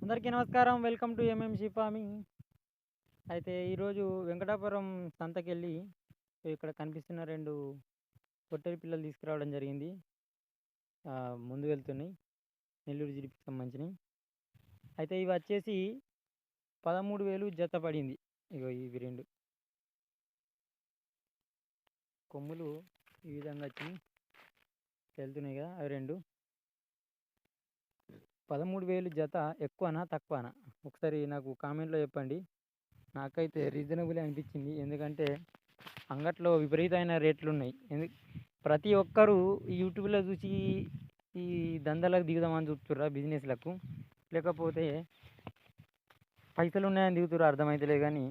అందరికీ నమస్కారం. Welcome to MMC farming. అయితే ఈరోజు వెంకటాపురం సంతకెళ్ళి ఇక్కడ కనిపిస్తున్న 2 పొట్టేలు పిల్లలు తీసుకురావడం జరిగింది. ముందు వెళ్తున్నాయి. నెల్లూరు జిడిపికి సంబంధించినయి. అయితే ఇవి వచ్చేసి 13,000 జత పడింది. ఇగో ఇవి 2 కొమ్ములు ఈ విధంగా వచ్చినాయి. వెళ్తున్నాయి కదా అవి 2. 13,000 జత ఎక్కువనా? తక్కువనా? ఒకసారి నాకు కామెంట్‌లో చెప్పండి. నాకైతే రీజనబులే అనిపించింది. ఎందుకంటే అంగట్లో విపరీతమైన రేట్లున్నాయి. ప్రతి ఒక్కరు ఈ యూట్యూబ్‌లో చూసి ఈ దందాలకు దిగుదామని చూస్తుర్రా బిజినెస్‌లకు? లేకపోతే పైసలున్నాయని దిగుతుర్రా అర్థమైతలేదు గానీ,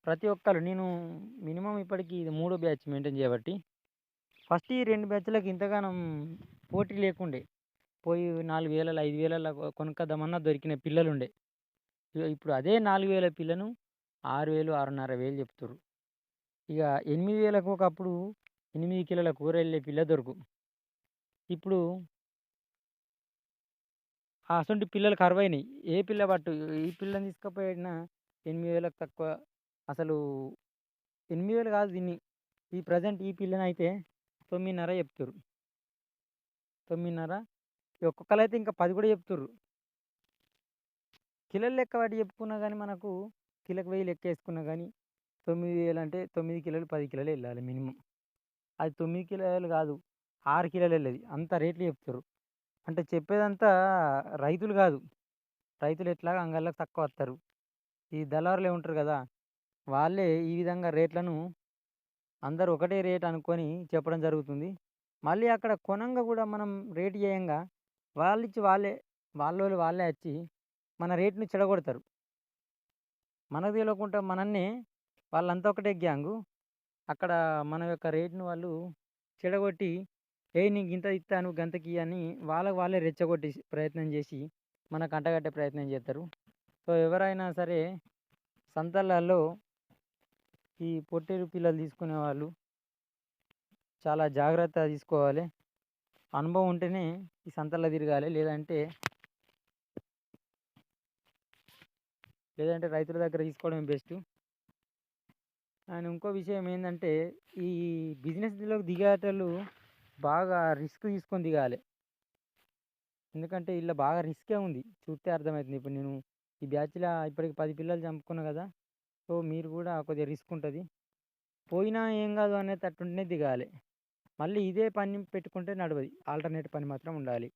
ప్రతి ఒక్కరు నేను మినిమమ్ ఇప్పటికి ఇది మూడో బ్యాచ్ మెయింటైన్ చేయబట్టి, ఫస్ట్ ఈ 2 బ్యాచ్‌లకి ఇంతగానం పోటీ లేకుండే. పోయి 4,000, 5,000 కొనుక్కొద్దామన్నా దొరికిన పిల్లలుండే. ఇప్పుడు అదే 4,000 పిల్లను 6,000, 6,500 చెప్తుర్రు. ఇక 8,000కు ఒకప్పుడు 8 కిలోల కూర వెళ్ళే పిల్ల దొరుకు. ఇప్పుడు అసొంటి పిల్లలు కరువైనయి. ఏ పిల్ల పట్టు ఈ పిల్లని తీసుకపోయినా 8,000కి తక్కువ. అసలు 8,000 కాదు దీన్ని. ఈ ప్రెజెంట్ ఈ పిల్లనైతే 9,500 చెప్తుర్రు. 9,500 ఒక్కొక్కళ్ళైతే ఇంకా 10 కూడా చెప్తుర్రు. కిలోల లెక్క పట్టి చెప్పుకున్నా గానీ మనకు కిలోకి 1000 లెక్కేసుకున్నా గానీ 9,000 అంటే 9 కిలోలు, 10 కిలోలు వెళ్ళాలి మినిమమ్. అది 9 కిలోలు కాదు, 6 కిలోలు వెళ్ళేది. అంత రేట్లు చెప్తుర్రు. అంటే చెప్పేదంతా రైతులు కాదు. రైతులు ఎట్లాగో అంగళ్ళకి తక్కువ వస్తారు. ఈ దళారులే ఉంటారు కదా! వాళ్ళే ఈ విధంగా రేట్లను అందరూ ఒకటే రేట్ అనుకోని చెప్పడం జరుగుతుంది. మళ్ళీ అక్కడ కొనంగా కూడా మనం రేట్ చేయంగా వాళ్ళిచ్చి వాళ్ళోళ్ళు వాళ్ళే వచ్చి మన రేట్‌ని చెడగొడతారు. మనకు తెలవకుండా మనన్నే వాళ్ళంతా ఒకటే గ్యాంగు. అక్కడ మన యొక్క రేట్‌ని వాళ్ళు చెడగొట్టి, "ఏయ్! నీకింత ఇత్తా నువ్వు గంతకియ్యి" అని వాళ్ళకి వాళ్ళే రెచ్చగొట్టి ప్రయత్నం చేసి మనకు అంటగట్టే ప్రయత్నం చేస్తారు. సో, ఎవరైనా సరే సంతలలో ఈ పొట్టేలు పిల్లలు తీసుకునేవాళ్ళు చాలా జాగ్రత్త తీసుకోవాలి. అనుభవం ఉంటేనే ఈ సంతల్లో తిరగాలి. లేదంటే రైతుల దగ్గర తీసుకోవడమే బెస్టు. అండ్ ఇంకో విషయం ఏందంటే, ఈ బిజినెస్‌లోకి దిగేటోళ్ళు బాగా రిస్క్ తీసుకొని దిగాలె. ఎందుకంటే ఈళ్ళ బాగా రిస్కే ఉంది. చూస్తే అర్థమైతుంది. ఇప్పుడు నేను ఈ బ్యాచ్‌ల ఇప్పటికి 10 పిల్లలు చంపుకున్నా కదా! సో, మీరు కూడా కొద్దిగా రిస్క్ ఉంటది. పోయినా ఏం కాదు అనేటట్టుంటేనే దిగాలె. మళ్ళీ ఇదే పని పెట్టుకుంటే నడవది. ఆల్టర్‌నేట్ పని మాత్రం ఉండాలి.